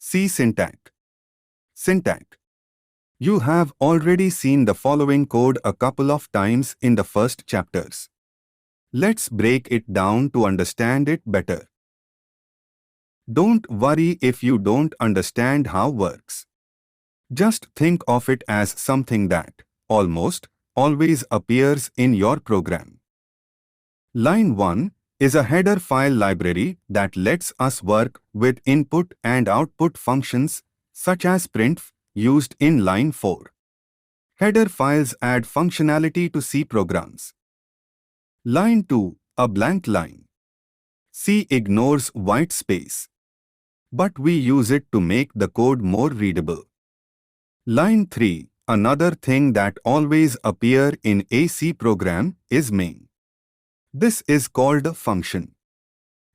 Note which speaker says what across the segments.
Speaker 1: C. Syntax. Syntax. You have already seen the following code a couple of times in the first chapters. Let's break it down to understand it better. Don't worry if you don't understand how it works. Just think of it as something that almost always appears in your program. Line 1 is a header file library that lets us work with input and output functions such as printf used in line 4. Header files add functionality to C programs. Line 2, a blank line. C ignores white space, but we use it to make the code more readable. Line 3, another thing that always appears in a C program is main. This is called a function.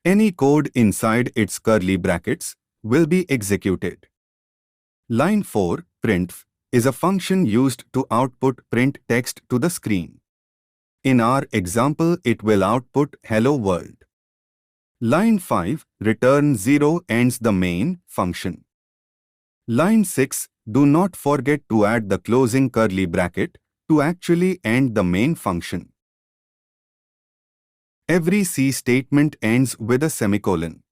Speaker 1: Any code inside its curly brackets will be executed. Line 4, printf, is a function used to output print text to the screen. In our example, it will output hello world. Line 5, return 0 ends the main function. Line 6, do not forget to add the closing curly bracket to actually end the main function. Every C statement ends with a semicolon.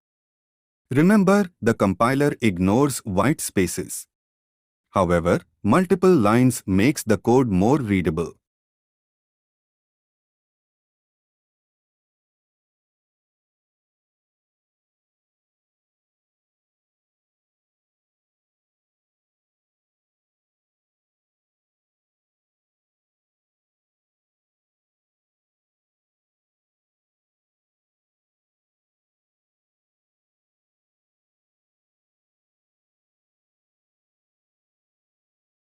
Speaker 1: Remember, the compiler ignores white spaces. However, multiple lines makes the code more readable.